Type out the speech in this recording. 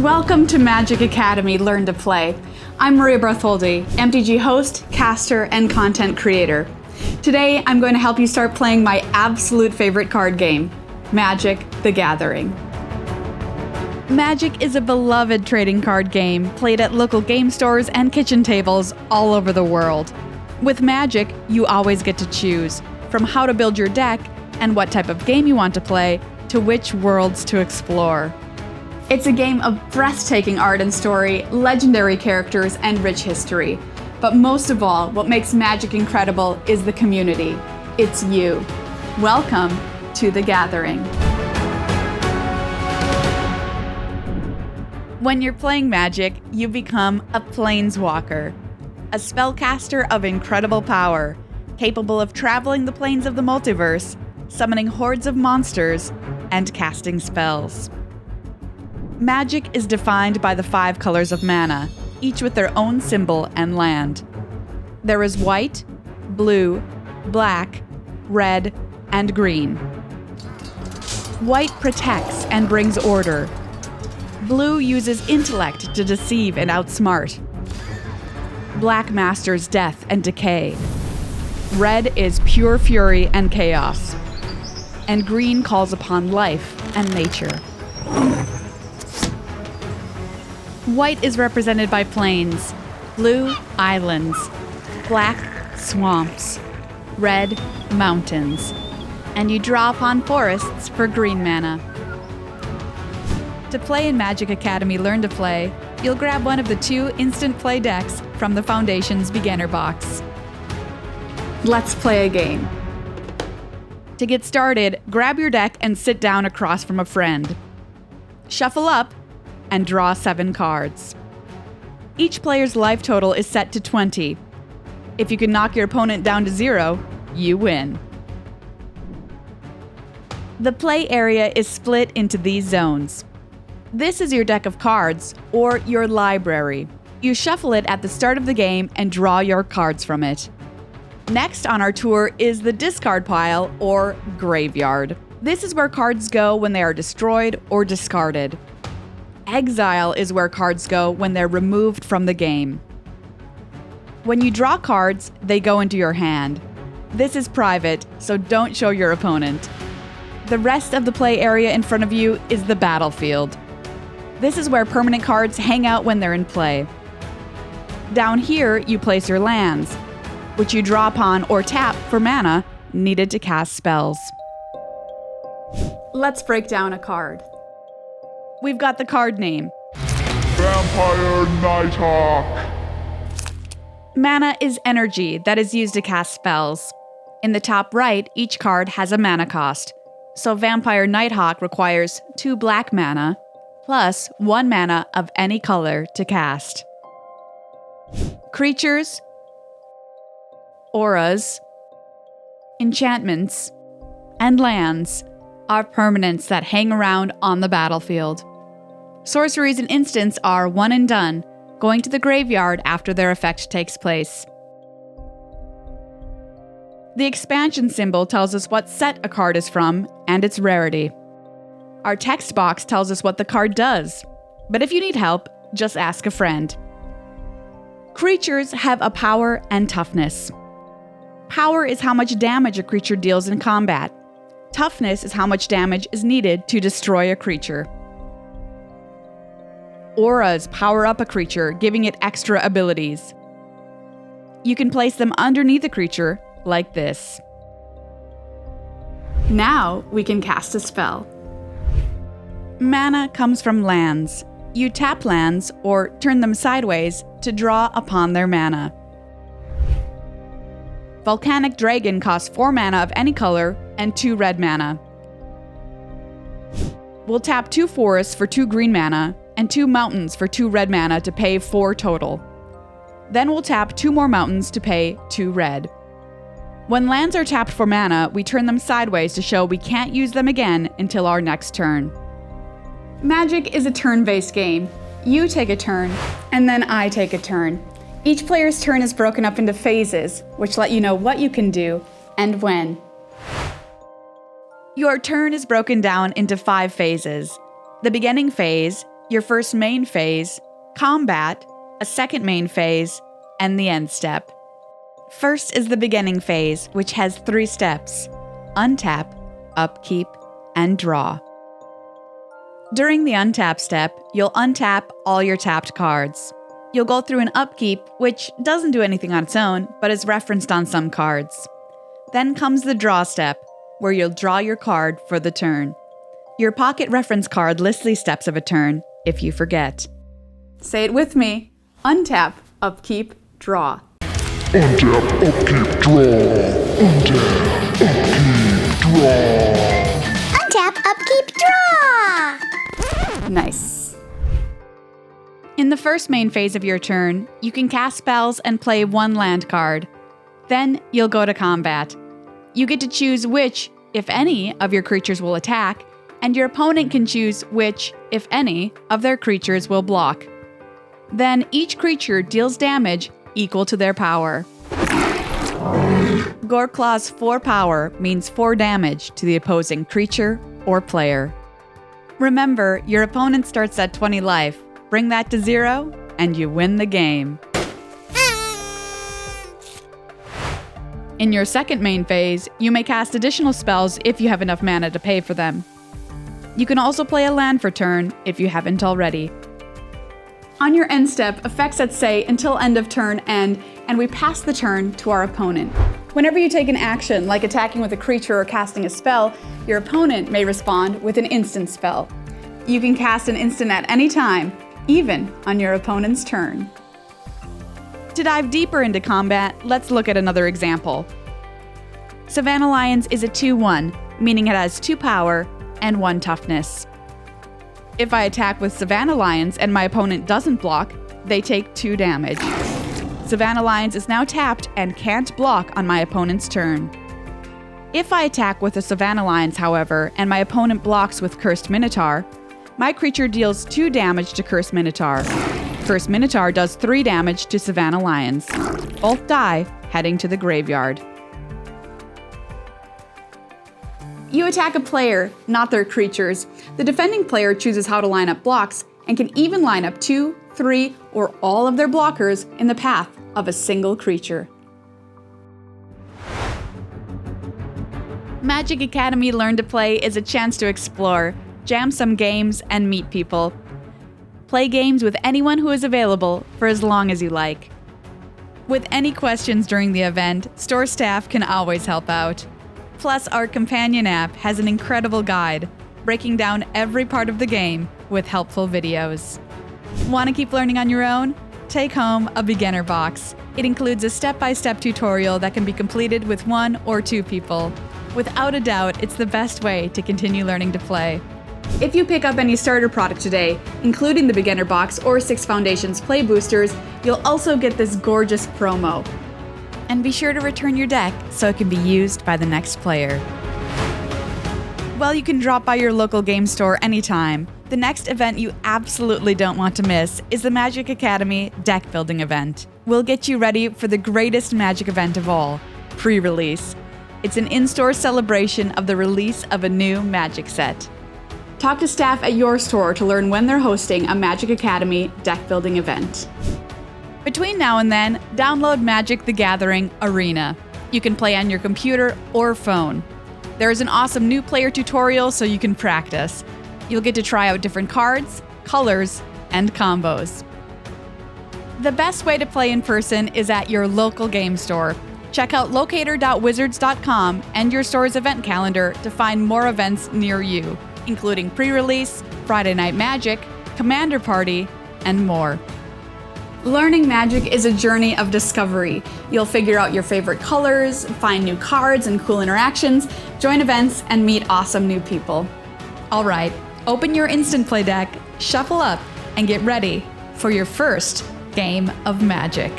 Welcome to Magic Academy Learn to Play. I'm Maria Bartholdi, MTG host, caster, and content creator. Today, I'm going to help you start playing my absolute favorite card game, Magic: The Gathering. Magic is a beloved trading card game played at local game stores and kitchen tables all over the world. With Magic, you always get to choose, from how to build your deck and what type of game you want to play, to which worlds to explore. It's a game of breathtaking art and story, legendary characters, and rich history. But most of all, what makes Magic incredible is the community. It's you. Welcome to The Gathering. When you're playing Magic, you become a Planeswalker, a spellcaster of incredible power, capable of traveling the planes of the multiverse, summoning hordes of monsters, and casting spells. Magic is defined by the 5 colors of mana, each with their own symbol and land. There is white, blue, black, red, and green. White protects and brings order. Blue uses intellect to deceive and outsmart. Black masters death and decay. Red is pure fury and chaos. And green calls upon life and nature. White is represented by plains, blue, islands, black, swamps, red, mountains, and you draw upon forests for green mana. To play in Magic Academy Learn to Play, you'll grab one of the 2 instant play decks from the Foundation's beginner box. Let's play a game. To get started, grab your deck and sit down across from a friend. Shuffle up and draw 7 cards. Each player's life total is set to 20. If you can knock your opponent down to 0, you win. The play area is split into these zones. This is your deck of cards, or your library. You shuffle it at the start of the game and draw your cards from it. Next on our tour is the discard pile, or graveyard. This is where cards go when they are destroyed or discarded. Exile is where cards go when they're removed from the game. When you draw cards, they go into your hand. This is private, so don't show your opponent. The rest of the play area in front of you is the battlefield. This is where permanent cards hang out when they're in play. Down here, you place your lands, which you draw upon or tap for mana needed to cast spells. Let's break down a card. We've got the card name, Vampire Nighthawk. Mana is energy that is used to cast spells. In the top right, each card has a mana cost. So Vampire Nighthawk requires 2 black mana, plus 1 mana of any color to cast. Creatures, auras, enchantments, and lands are permanents that hang around on the battlefield. Sorceries and instants are one and done, going to the graveyard after their effect takes place. The expansion symbol tells us what set a card is from and its rarity. Our text box tells us what the card does, but if you need help, just ask a friend. Creatures have a power and toughness. Power is how much damage a creature deals in combat. Toughness is how much damage is needed to destroy a creature. Auras power up a creature, giving it extra abilities. You can place them underneath a creature, like this. Now we can cast a spell. Mana comes from lands. You tap lands, or turn them sideways, to draw upon their mana. Volcanic Dragon costs 4 mana of any color and 2 red mana. We'll tap 2 forests for 2 green mana and 2 mountains for 2 red mana to pay 4 total. Then we'll tap 2 more mountains to pay 2 red. When lands are tapped for mana, we turn them sideways to show we can't use them again until our next turn. Magic is a turn-based game. You take a turn, and then I take a turn. Each player's turn is broken up into phases, which let you know what you can do and when. Your turn is broken down into 5 phases. The beginning phase, your first main phase, combat, a second main phase, and the end step. First is the beginning phase, which has 3 steps: untap, upkeep, and draw. During the untap step, you'll untap all your tapped cards. You'll go through an upkeep, which doesn't do anything on its own, but is referenced on some cards. Then comes the draw step, where you'll draw your card for the turn. Your pocket reference card lists these steps of a turn, if you forget. Say it with me. Untap, upkeep, draw. Untap, upkeep, draw. Untap, upkeep, draw. Untap, upkeep, draw! Nice. In the first main phase of your turn, you can cast spells and play 1 land card. Then you'll go to combat. You get to choose which, if any, of your creatures will attack, and your opponent can choose which, if any, of their creatures will block. Then each creature deals damage equal to their power. Goreclaw's 4 power means 4 damage to the opposing creature or player. Remember, your opponent starts at 20 life. Bring that to 0, and you win the game. In your second main phase, you may cast additional spells if you have enough mana to pay for them. You can also play a land for turn if you haven't already. On your end step, effects that say until end of turn end, and we pass the turn to our opponent. Whenever you take an action, like attacking with a creature or casting a spell, your opponent may respond with an instant spell. You can cast an instant at any time, even on your opponent's turn. To dive deeper into combat, let's look at another example. Savannah Lions is a 2/1, meaning it has 2 power and 1 toughness. If I attack with Savannah Lions and my opponent doesn't block, they take 2 damage. Savannah Lions is now tapped and can't block on my opponent's turn. If I attack with a Savannah Lions, however, and my opponent blocks with Cursed Minotaur, my creature deals 2 damage to Cursed Minotaur. Cursed Minotaur does 3 damage to Savannah Lions. Both die, heading to the graveyard. You attack a player, not their creatures. The defending player chooses how to line up blocks and can even line up 2, 3, or all of their blockers in the path of a single creature. Magic Academy Learn to Play is a chance to explore, jam some games, and meet people. Play games with anyone who is available for as long as you like. With any questions during the event, store staff can always help out. Plus, our companion app has an incredible guide, breaking down every part of the game with helpful videos. Want to keep learning on your own? Take home a beginner box. It includes a step-by-step tutorial that can be completed with 1 or 2 people. Without a doubt, it's the best way to continue learning to play. If you pick up any starter product today, including the beginner box or 6 Foundations play boosters, you'll also get this gorgeous promo. And be sure to return your deck so it can be used by the next player. Well, you can drop by your local game store anytime. The next event you absolutely don't want to miss is the Magic Academy Deck Building event. We'll get you ready for the greatest Magic event of all, pre-release. It's an in-store celebration of the release of a new Magic set. Talk to staff at your store to learn when they're hosting a Magic Academy Deck Building event. Between now and then, download Magic the Gathering Arena. You can play on your computer or phone. There is an awesome new player tutorial so you can practice. You'll get to try out different cards, colors, and combos. The best way to play in person is at your local game store. Check out locator.wizards.com and your store's event calendar to find more events near you, including pre-release, Friday Night Magic, Commander Party, and more. Learning Magic is a journey of discovery. You'll figure out your favorite colors, find new cards and cool interactions, join events, and meet awesome new people. All right, open your Instant Play deck, shuffle up, and get ready for your first game of Magic.